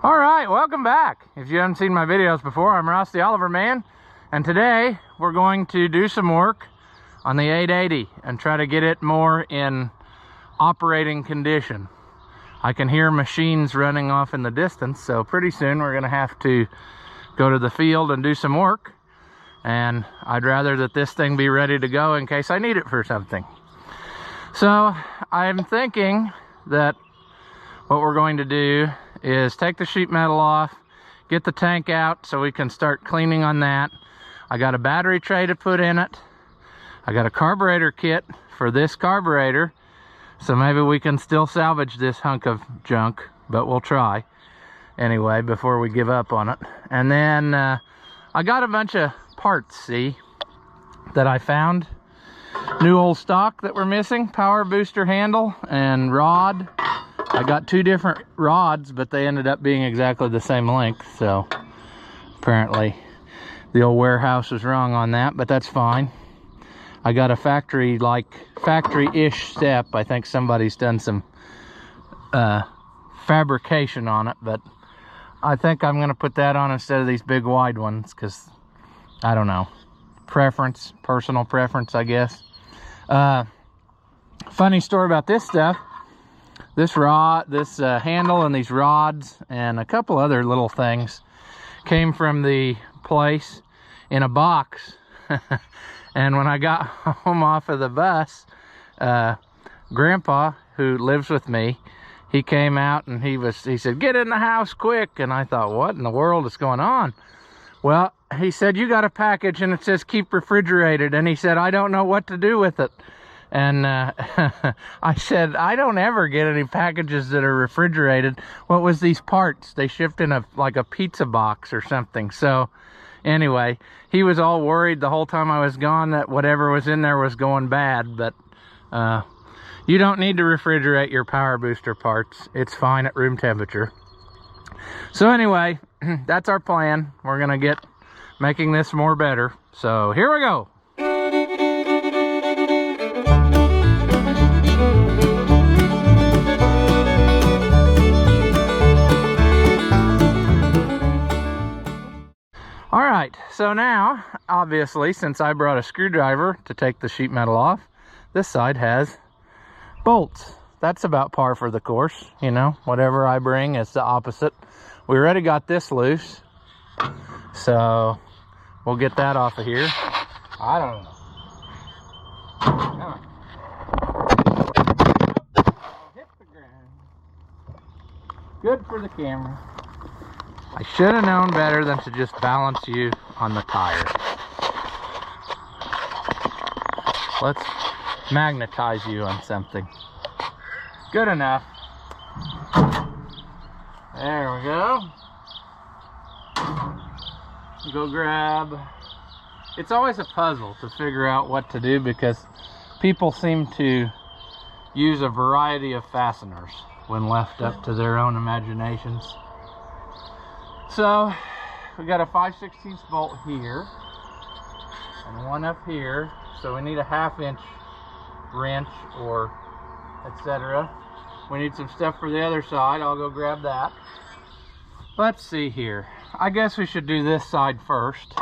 All right, welcome back. If you haven't seen my videos before, I'm Ross the Oliver Man, and today we're going to do some work on the 880 and try to get it more in operating condition. I can hear machines running off in the distance, so pretty soon we're gonna have to go to the field and do some work, and I'd rather that this thing be ready to go in case I need it for something. So I'm thinking that what we're going to do is take the sheet metal off, get the tank out so we can start cleaning on that. I got a battery tray to put in it. I got a carburetor kit for this carburetor, so maybe we can still salvage this hunk of junk, but we'll try anyway before we give up on it. And then I got a bunch of parts, see, that I found. New old stock that we're missing, power booster handle and rod. I got two different rods, but they ended up being exactly the same length, so apparently the old warehouse was wrong on that, but that's fine. I got a factory-ish step. I think somebody's done some fabrication on it, but I think I'm gonna put that on instead of these big wide ones, because I don't know, personal preference, I guess. Funny story about this stuff. This handle and these rods and a couple other little things came from the place in a box. And when I got home off of the bus, Grandpa, who lives with me, he came out and he said, "Get in the house quick." And I thought, what in the world is going on? Well, he said, "You got a package and it says keep refrigerated." And he said, "I don't know what to do with it." And I said, "I don't ever get any packages that are refrigerated. What was these parts? They shipped in like a pizza box or something." So anyway, he was all worried the whole time I was gone that whatever was in there was going bad. But you don't need to refrigerate your power booster parts. It's fine at room temperature. So anyway, that's our plan. We're gonna get making this more better. So here we go. All right, so now, obviously, since I brought a screwdriver to take the sheet metal off, this side has bolts. That's about par for the course, you know, whatever I bring is the opposite. We already got this loose, so we'll get that off of here. I don't know. Come on. Hit the ground. Good for the camera. I should have known better than to just balance you on the tire. Let's magnetize you on something. Good enough. There we go. Go grab. It's always a puzzle to figure out what to do because people seem to use a variety of fasteners when left up to their own imaginations. So we got a 5/16 bolt here and one up here, so we need a 1/2 inch wrench or etc. We need some stuff for the other side. I'll go grab that. Let's see here. I guess we should do this side first,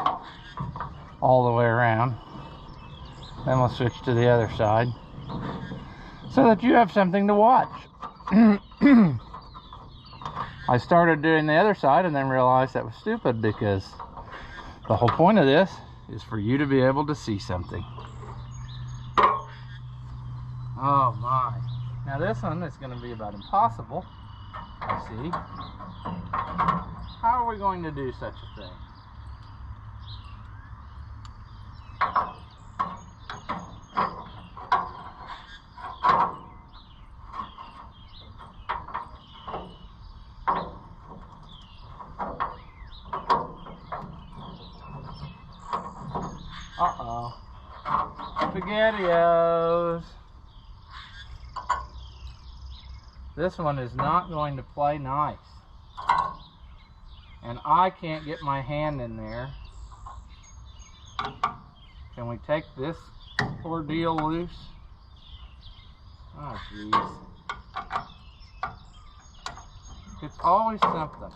all the way around. Then we'll switch to the other side so that you have something to watch. I started doing the other side and then realized that was stupid because the whole point of this is for you to be able to see something. Oh my. Now this one is going to be about impossible, I see. How are we going to do such a thing? Uh-oh. SpaghettiOs. This one is not going to play nice. And I can't get my hand in there. Can we take this ordeal loose? Oh, jeez. It's always something.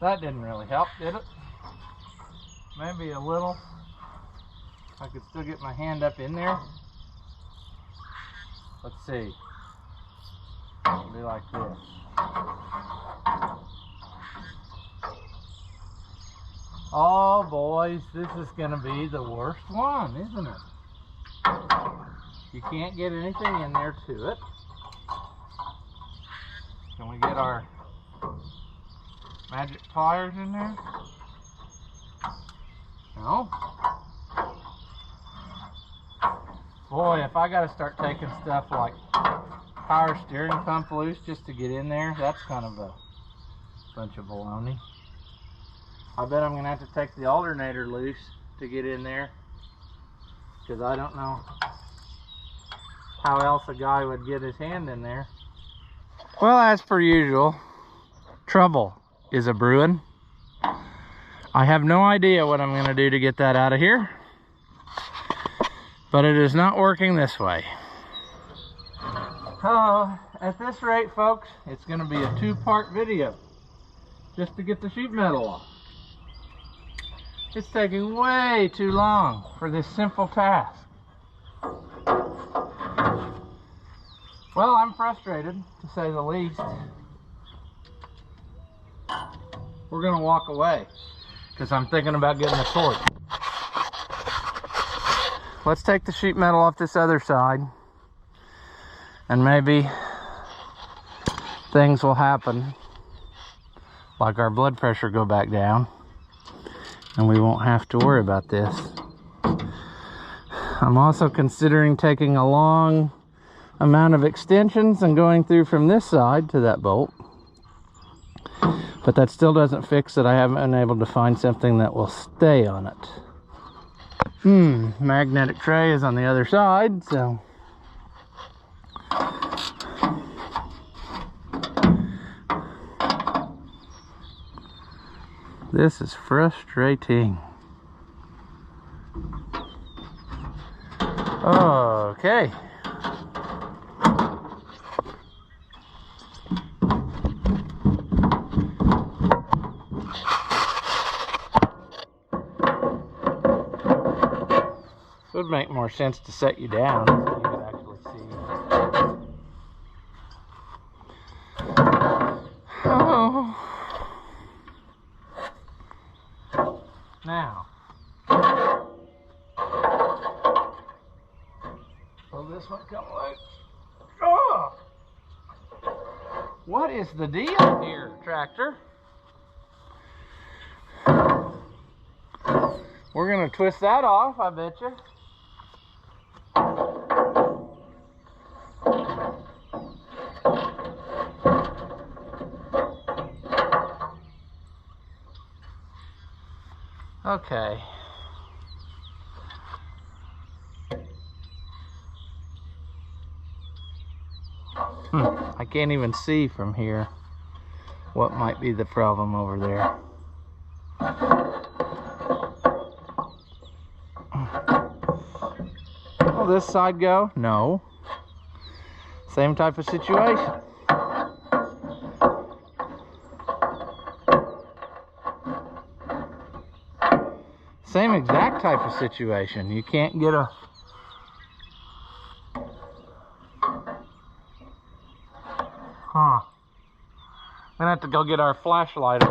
That didn't really help, did it? Maybe a little. I could still get my hand up in there. Let's see. It'll be like this. Oh, boys, this is going to be the worst one, isn't it? You can't get anything in there to it. Can we get our magic pliers in there? No. Boy, if I got to start taking stuff like power steering pump loose just to get in there, that's kind of a bunch of baloney. I bet I'm going to have to take the alternator loose to get in there, because I don't know how else a guy would get his hand in there. Well, as per usual, trouble is a brewing. I have no idea what I'm going to do to get that out of here, but it is not working this way. At this rate, folks, it's going to be a two-part video just to get the sheet metal off. It's taking way too long for this simple task. Well, I'm frustrated, to say the least. We're going to walk away because I'm thinking about getting a torch. Let's take the sheet metal off this other side, and maybe things will happen, like our blood pressure go back down, and we won't have to worry about this. I'm also considering taking a long amount of extensions and going through from this side to that bolt, but that still doesn't fix it. I haven't been able to find something that will stay on it. Magnetic tray is on the other side, so this is frustrating. Okay. It would make more sense to set you down so you could actually see. Oh. Now, will this one come loose? Oh! What is the deal here, tractor? We're gonna twist that off, I bet you. Okay. I can't even see from here what might be the problem over there. Will this side go? No. Same type of situation. Same exact type of situation. You can't get a... I'm gonna have to go get our flashlight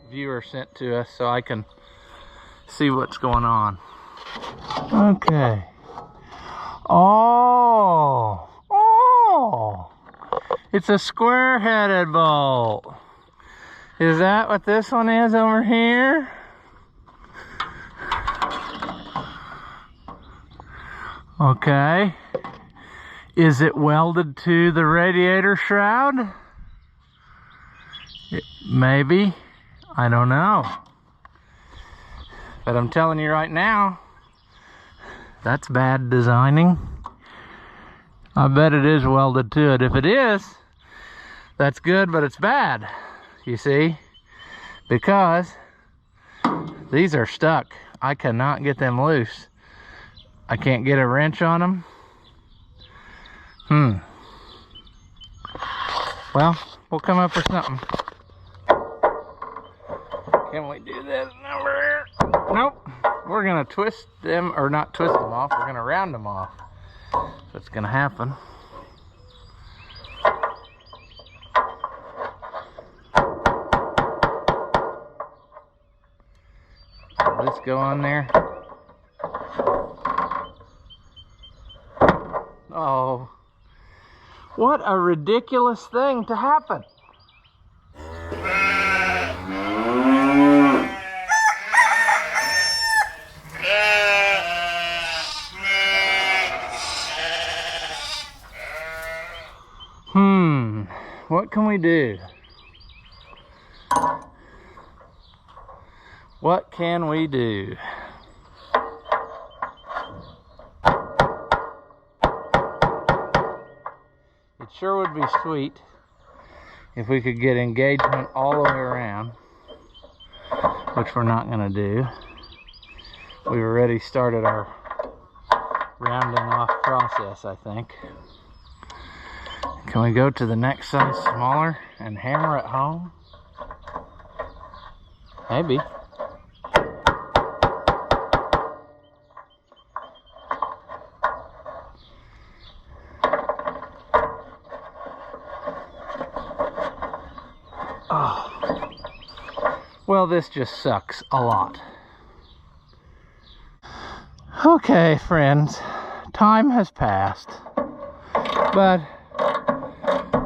viewer sent to us so I can see what's going on. Okay. Oh! It's a square-headed bolt. Is that what this one is over here? Okay. Is it welded to the radiator shroud? Maybe. I don't know. But I'm telling you right now, that's bad designing. I bet it is welded to it. If it is, that's good, but it's bad. You see? Because these are stuck. I cannot get them loose. I can't get a wrench on them. Well, we'll come up with something. Can we do this over here? Nope. We're gonna twist them, or not twist them off, we're gonna round them off. That's gonna happen. Let's go on there. Oh, what a ridiculous thing to happen. What can we do? What can we do? It sure would be sweet if we could get engagement all the way around, which we're not going to do. We've already started our rounding off process, I think. Can we go to the next size smaller and hammer it home? Maybe. Oh. Well, this just sucks a lot. Okay, friends, time has passed, but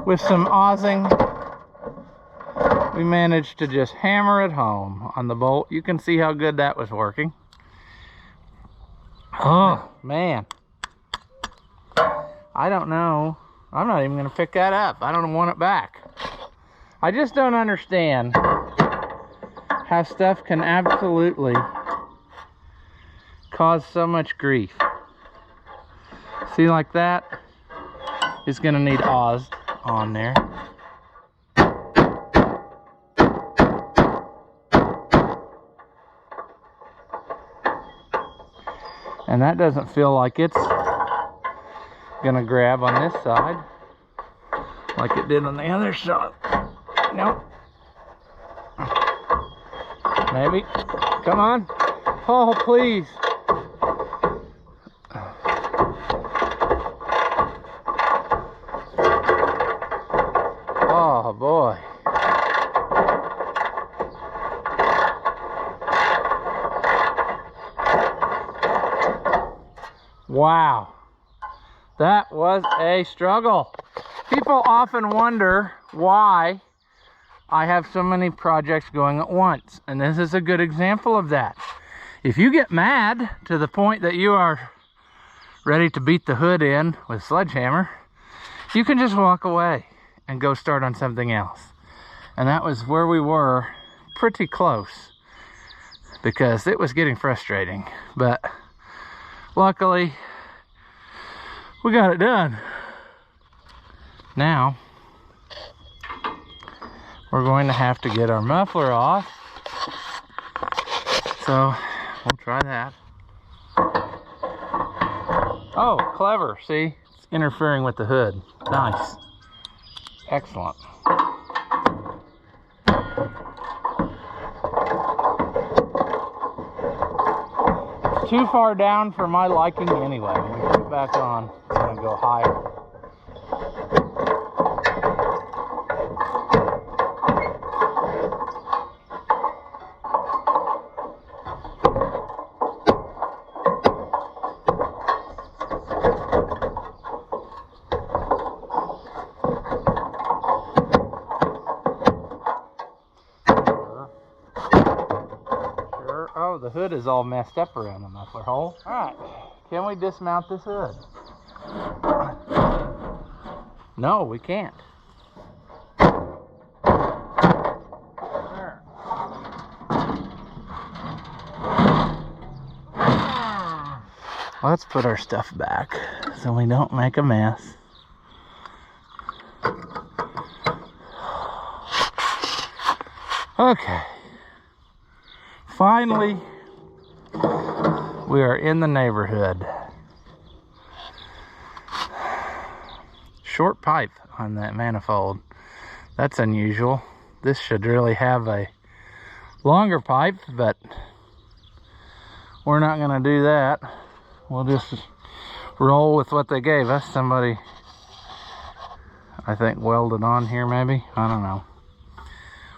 with some awsing, we managed to just hammer it home on the bolt. You can see how good that was working. Oh, man. I don't know. I'm not even going to pick that up. I don't want it back. I just don't understand how stuff can absolutely cause so much grief. See, like that is going to need Oz on there. And that doesn't feel like it's gonna grab on this side like it did on the other side. Nope. Maybe. Come on. Oh, please. Oh boy. Wow. That was a struggle. People often wonder why I have so many projects going at once, and this is a good example of that. If you get mad to the point that you are ready to beat the hood in with a sledgehammer, you can just walk away and go start on something else. And that was where we were, pretty close, because it was getting frustrating. But luckily, we got it done. Now, we're going to have to get our muffler off. So, we'll try that. Oh, clever, see? It's interfering with the hood. Nice. Excellent. It's too far down for my liking anyway. When we put it back on, it's going to go higher. Oh, the hood is all messed up around the muffler hole. Alright, can we dismount this hood? No, we can't. There. Let's put our stuff back so we don't make a mess. Okay. Finally, we are in the neighborhood. Short pipe on that manifold. That's unusual. This should really have a longer pipe, but we're not gonna do that. We'll just roll with what they gave us. Somebody, I think, welded on here maybe. I don't know.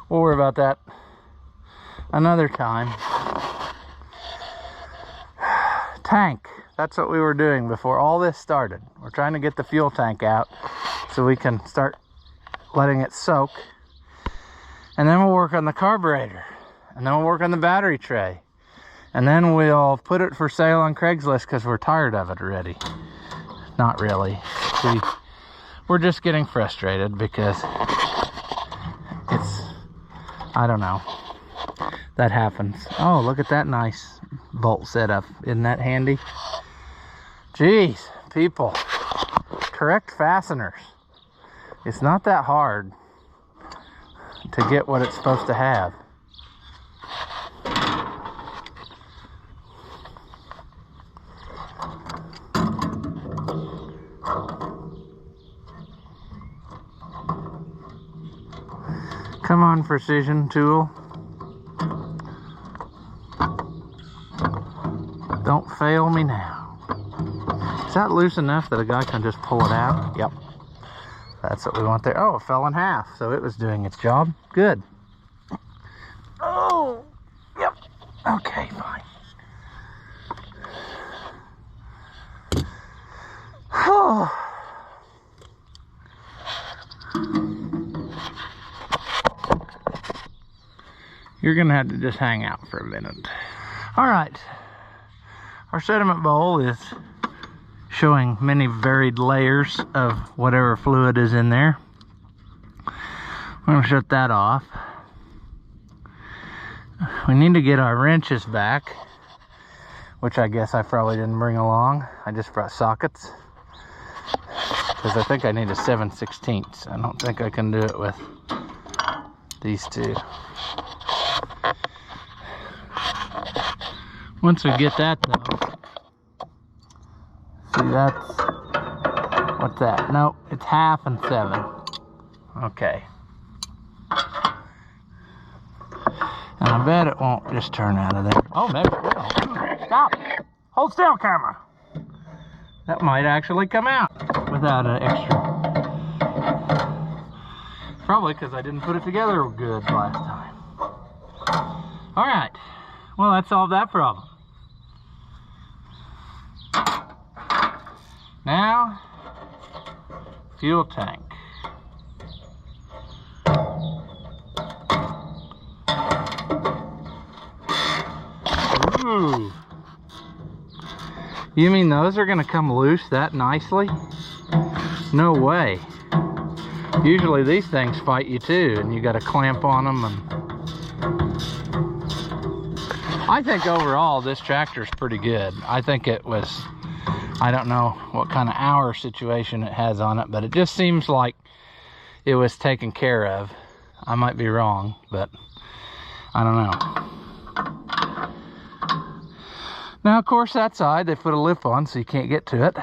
We'll worry about that another time. Tank. That's what we were doing before all this started. We're trying to get the fuel tank out so we can start letting it soak. And then we'll work on the carburetor. And then we'll work on the battery tray. And then we'll put it for sale on Craigslist because we're tired of it already. Not really. We're just getting frustrated because it's, I don't know. That happens. Oh, look at that nice bolt setup. Isn't that handy? Jeez, people. Correct fasteners. It's not that hard to get what it's supposed to have. Come on, precision tool. Don't fail me now. Is that loose enough that a guy can just pull it out? Yep. That's what we want there. Oh, it fell in half, so it was doing its job. Good. Oh, yep. Okay, fine. Oh. You're gonna have to just hang out for a minute. All right. Our sediment bowl is showing many varied layers of whatever fluid is in there. We're gonna shut that off. We need to get our wrenches back, which I guess I probably didn't bring along. I just brought sockets because I think I need a 7/16. I don't think I can do it with these two. Once we get that though, see, that's, what's that? Nope, it's 1/2 and 7. Okay. And I bet it won't just turn out of there. Oh, maybe it will. Stop. Hold still, camera. That might actually come out without an extra. Probably because I didn't put it together good last time. All right. Well, that solved that problem. Now, fuel tank. Ooh. You mean those are gonna come loose that nicely? No way. Usually these things fight you too, and you gotta clamp on them. And I think overall this tractor's pretty good. I think it was, I don't know what kind of hour situation it has on it, but it just seems like it was taken care of. I might be wrong, but I don't know. Now, of course, that side they put a lip on so you can't get to it.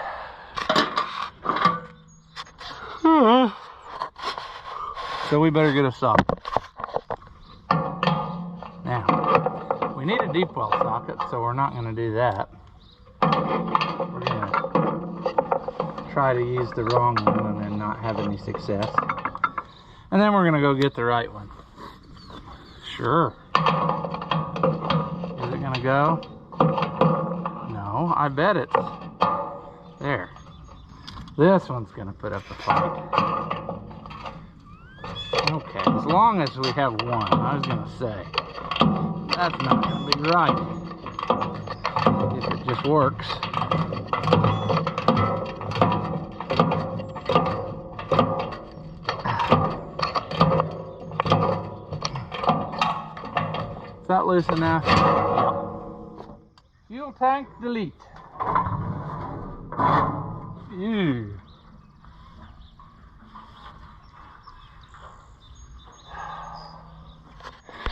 So we better get a socket. Now, we need a deep well socket, so we're not going to do that. We're going to try to use the wrong one and then not have any success. And then we're going to go get the right one. Sure. Is it going to go? No, I bet it's there. This one's gonna put up a fight. Okay, as long as we have one. I was gonna say that's not gonna be right if it just works. Is that loose enough? Fuel tank delete. Ew.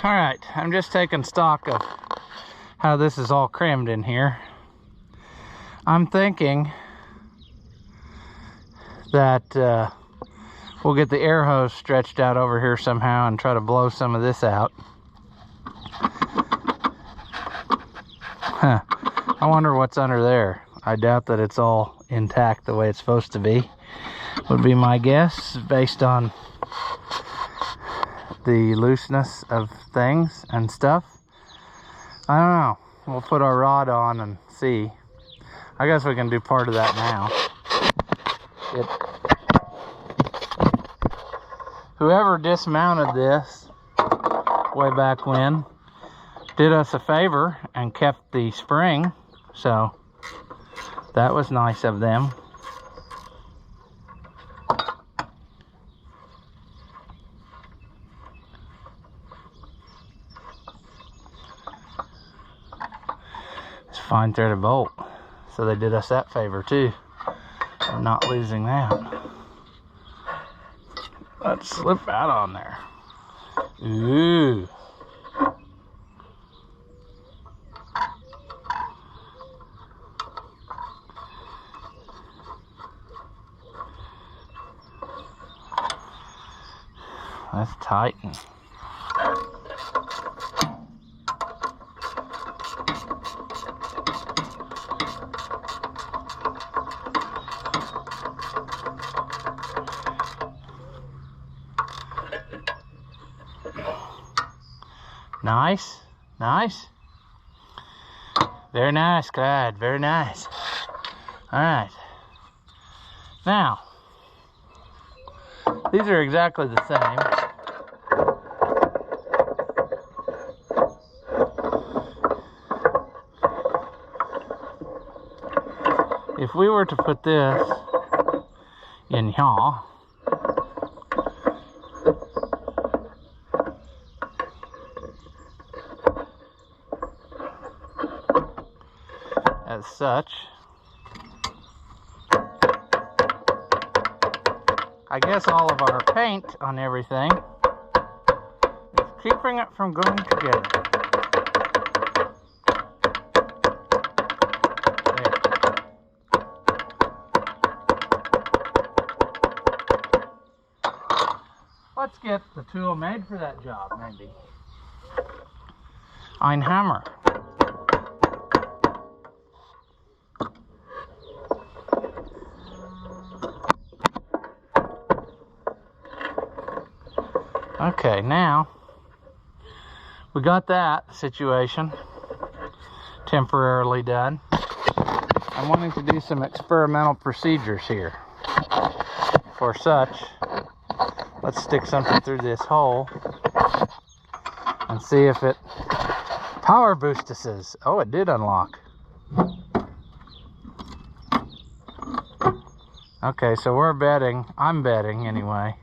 All right, I'm just taking stock of how this is all crammed in here. I'm thinking that we'll get the air hose stretched out over here somehow and try to blow some of this out. Huh. I wonder what's under there. I doubt that it's all intact the way it's supposed to be, would be my guess, based on the looseness of things and stuff. I don't know. We'll put our rod on and see. I guess we can do part of that now. Whoever dismounted this way back when did us a favor and kept the spring, so that was nice of them. It's a fine threaded bolt, so they did us that favor too, of not losing that. Let's slip out on there. Ooh. Let's tighten. Nice, nice. Very nice, Clyde, very nice. All right. Now, these are exactly the same. If we were to put this in here, as such, I guess all of our paint on everything is keeping it from going together. Let's get the tool made for that job, maybe. Ein hammer. Okay, now we got that situation temporarily done. I'm wanting to do some experimental procedures here. For such, let's stick something through this hole and see if it power boosts. Oh, it did unlock. Okay, so we're betting, I'm betting anyway,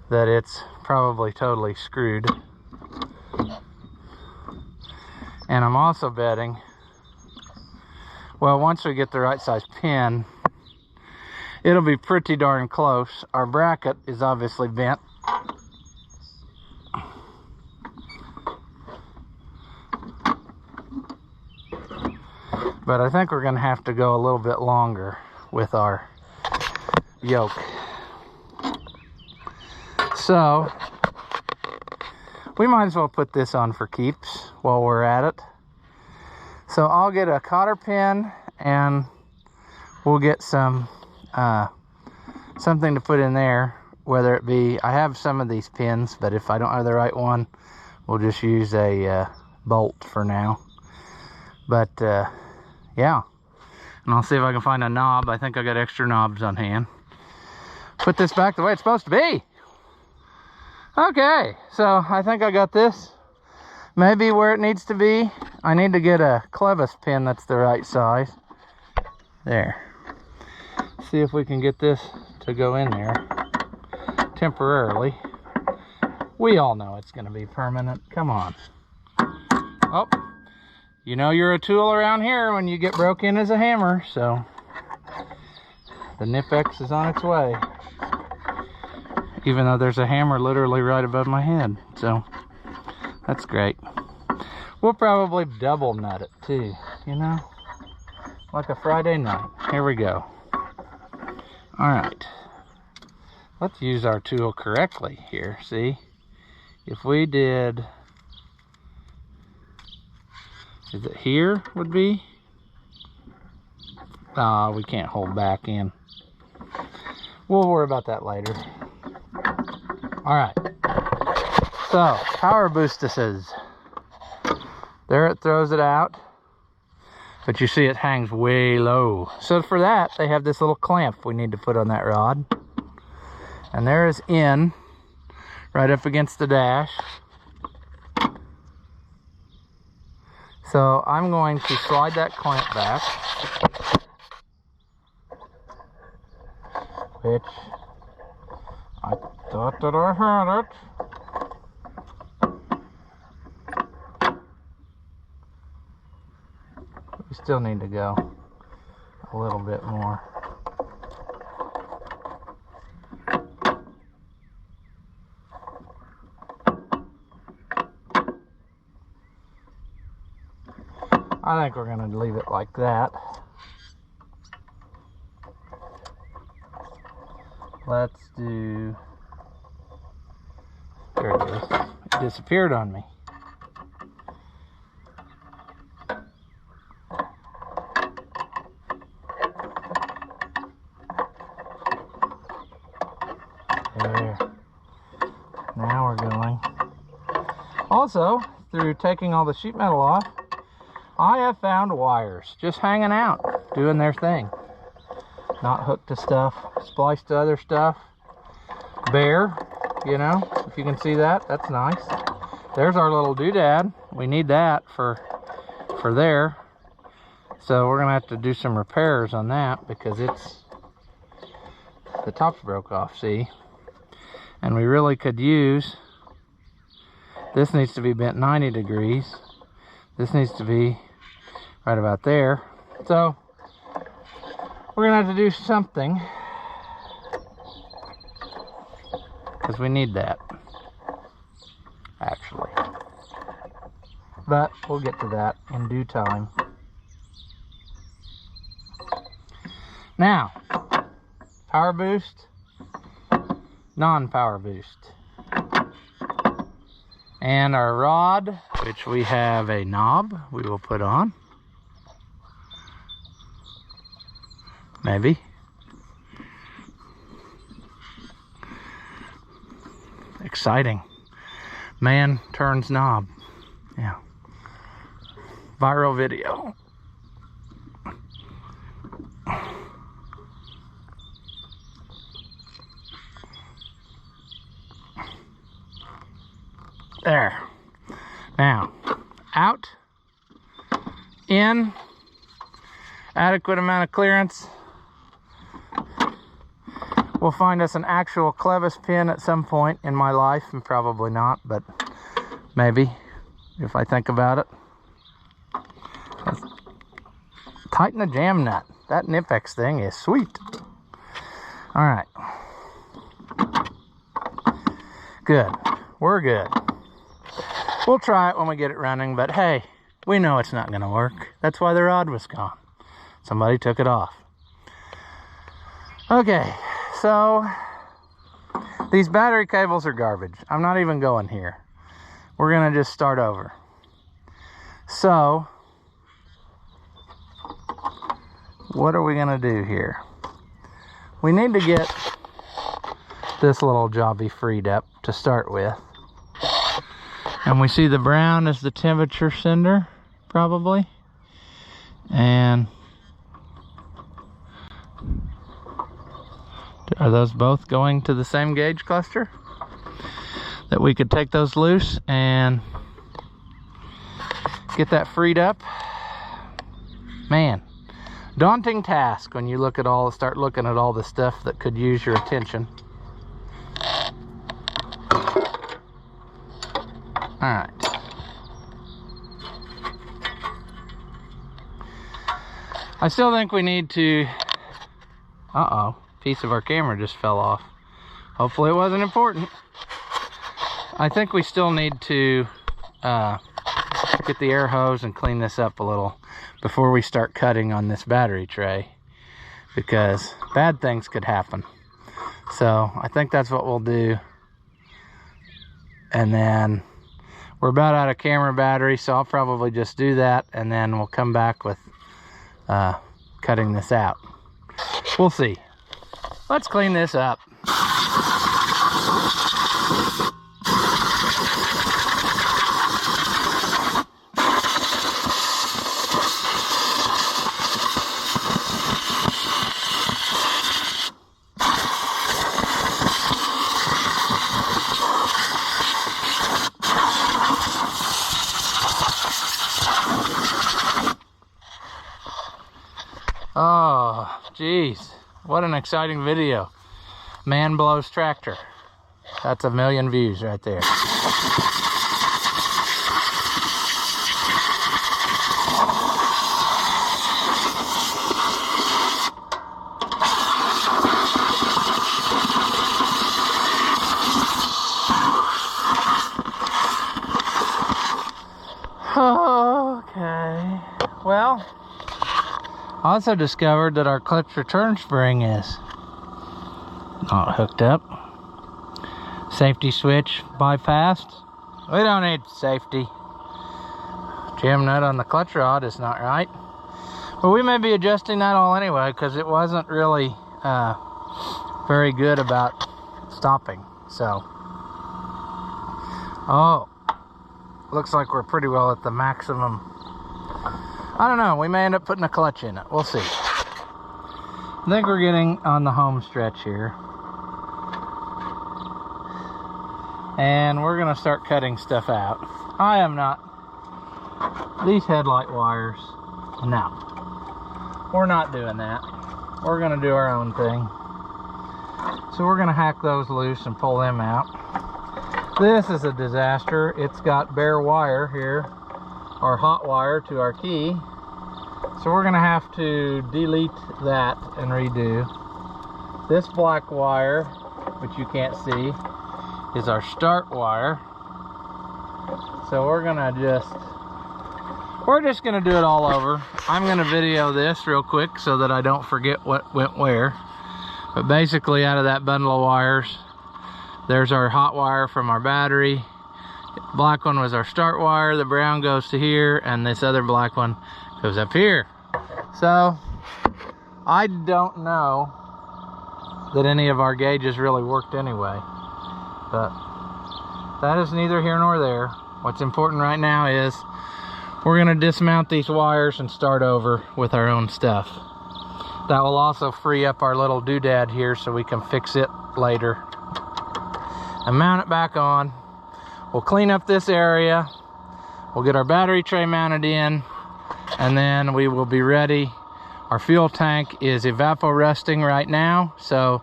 that it's probably totally screwed. And I'm also betting, well, once we get the right size pin, it'll be pretty darn close. Our bracket is obviously bent. But I think we're gonna have to go a little bit longer with our yoke. So we might as well put this on for keeps while we're at it. So I'll get a cotter pin and we'll get some something to put in there, whether it be, I have some of these pins, but if I don't have the right one, we'll just use a bolt for now. But yeah, and I'll see if I can find a knob. I think I got extra knobs on hand. Put this back the way it's supposed to be. Okay, so I think I got this maybe where it needs to be. I need to get a clevis pin that's the right size. There. See if we can get this to go in there temporarily. We all know it's going to be permanent. Come on. Oh, you know you're a tool around here when you get broke in as a hammer, so the Nip-X is on its way. Even though there's a hammer literally right above my head, so that's great. We'll probably double nut it too, you know, like a Friday night. Here we go. All right, let's use our tool correctly here. See, if we did Is it here would be? We can't hold back in. We'll worry about that later. All right. So, power boostuses. There it throws it out. But you see it hangs way low. So for that, they have this little clamp we need to put on that rod. And there is in, right up against the dash. So I'm going to slide that clamp back. Which I thought that I had it. We still need to go a little bit more. I think we're going to leave it like that. Let's do... There it is. It disappeared on me. There. Now we're going. Also, through taking all the sheet metal off, I have found wires just hanging out, doing their thing. Not hooked to stuff, spliced to other stuff. Bare, you know, if you can see that, that's nice. There's our little doodad. We need that for there. So we're gonna have to do some repairs on that because the top's broke off, see? And we really could use, this needs to be bent 90 degrees. This needs to be right about there. So we're gonna have to do something because we need that, actually. But we'll get to that in due time. Now, power boost, non-power boost. And our rod, which we have a knob we will put on. Maybe. Exciting. Man turns knob. Yeah. Viral video. There. Now, out, in, adequate amount of clearance. We'll find us an actual clevis pin at some point in my life, and probably not, but maybe, if I think about it. Let's tighten the jam nut. That Nipex thing is sweet. All right. Good. We're good. We'll try it when we get it running, but hey, we know it's not gonna work. That's why the rod was gone. Somebody took it off. Okay, so these battery cables are garbage. I'm not even going here. We're gonna just start over. So, what are we gonna do here? We need to get this little jobby freed up to start with. And we see the brown is the temperature sender, probably. And are those both going to the same gauge cluster? That we could take those loose and get that freed up. Man, daunting task when you start looking at all the stuff that could use your attention. All right. I still think we need to, piece of our camera just fell off. Hopefully it wasn't important. I think we still need to get the air hose and clean this up a little before we start cutting on this battery tray, because bad things could happen. So I think that's what we'll do. And then we're about out of camera battery, so I'll probably just do that, and then we'll come back with cutting this out. We'll see. Let's clean this up. Oh, geez. What an exciting video. Man blows tractor. That's 1 million views right there. Okay. Well, I also discovered that our clutch return spring is not hooked up. Safety switch bypassed. We don't need safety. Jam nut on the clutch rod is not right. But we may be adjusting that all anyway, because it wasn't really very good about stopping. So, oh, looks like we're pretty well at the maximum. I don't know, we may end up putting a clutch in it. We'll see. I think we're getting on the home stretch here. And we're gonna start cutting stuff out. I am not. These headlight wires, no. We're not doing that. We're gonna do our own thing. So we're gonna hack those loose and pull them out. This is a disaster. It's got bare wire here, our hot wire to our key. So we're gonna have to delete that and redo. This black wire, which you can't see, is our start wire. So we're just gonna do it all over. I'm gonna video this real quick so that I don't forget what went where. But basically, out of that bundle of wires, there's our hot wire from our battery. Black one was our start wire. The brown goes to here, and this other black one goes up here. So I don't know that any of our gauges really worked anyway, but that is neither here nor there. What's important right now is we're going to dismount these wires and start over with our own stuff. That will also free up our little doodad here so we can fix it later and mount it back on. We'll clean up this area, we'll get our battery tray mounted in, and then we will be ready. Our fuel tank is evapor-rusting right now, so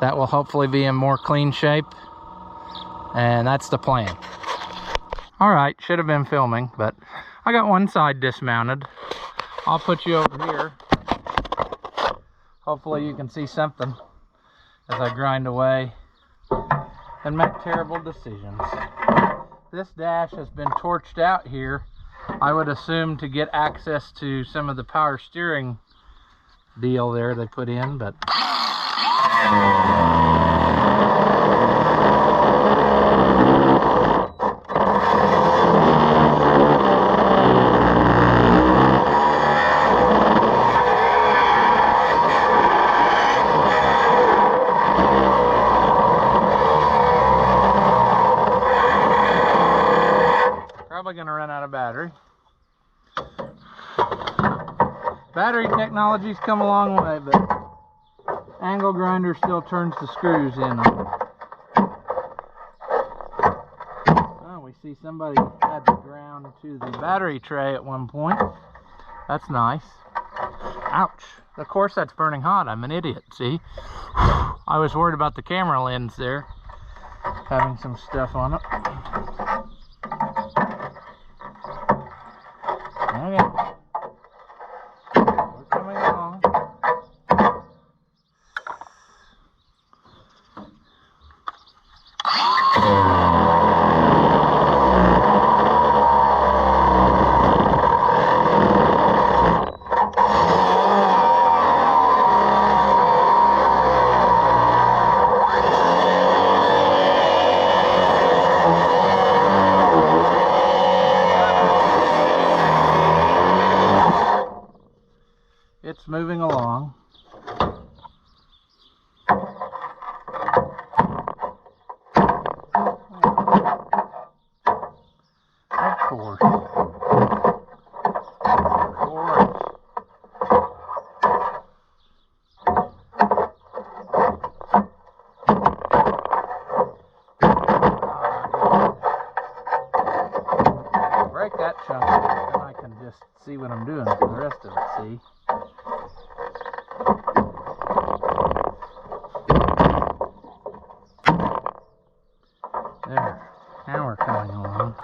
that will hopefully be in more clean shape, and that's the plan. All right, should have been filming, but I got one side dismounted. I'll put you over here. Hopefully you can see something as I grind away and make terrible decisions. This dash has been torched out here, I would assume, to get access to some of the power steering deal there they put in, but probably gonna run out of battery. Battery technology's come a long way, but angle grinder still turns the screws in. Oh, we see somebody had the ground to the battery tray at one point. That's nice. Ouch. Of course that's burning hot. I'm an idiot, see? I was worried about the camera lens there, having some stuff on it. Okay. We're coming along. It's moving along. Of course. Of course. Break that chunk, then I can just see what I'm doing for the rest of it, see? There. Now we're coming along.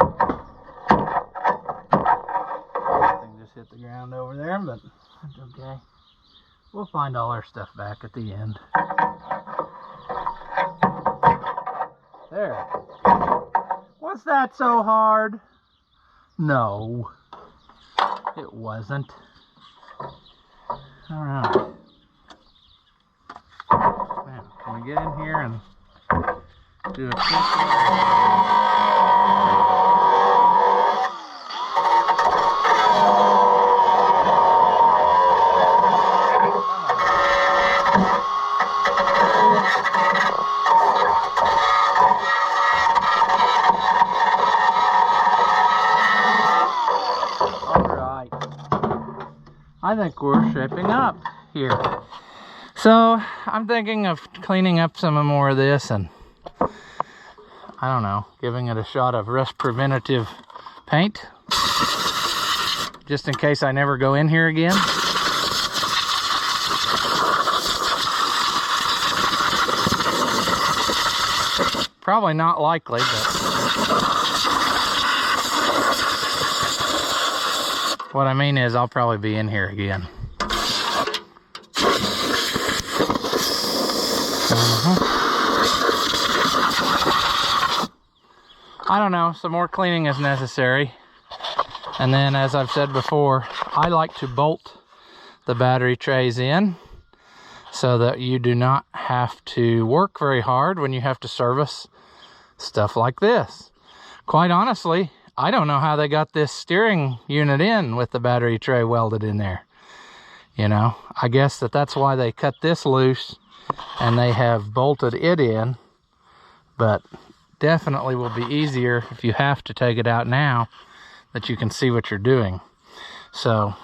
Thing just hit the ground over there, but that's okay. We'll find all our stuff back at the end. There. Was that so hard? No, it wasn't. All right. Now, can we get in here and do a quick I think we're shaping up here. So I'm thinking of cleaning up some more of this and, I don't know, giving it a shot of rust preventative paint, just in case I never go in here again. Probably not likely, but what I mean is I'll probably be in here again. I don't know, some more cleaning is necessary. And then, as I've said before, I like to bolt the battery trays in so that you do not have to work very hard when you have to service stuff like this. Quite honestly, I don't know how they got this steering unit in with the battery tray welded in there. You know, I guess that's why they cut this loose and they have bolted it in, but definitely will be easier if you have to take it out now that you can see what you're doing. So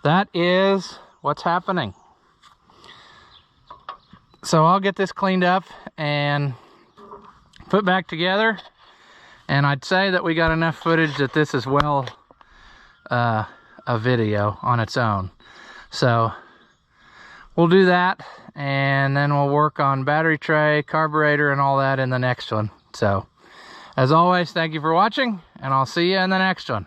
that is what's happening. So I'll get this cleaned up and put back together, and I'd say that we got enough footage that this is well a video on its own. So we'll do that, and then we'll work on battery tray, carburetor, and all that in the next one. So as always, thank you for watching, and I'll see you in the next one.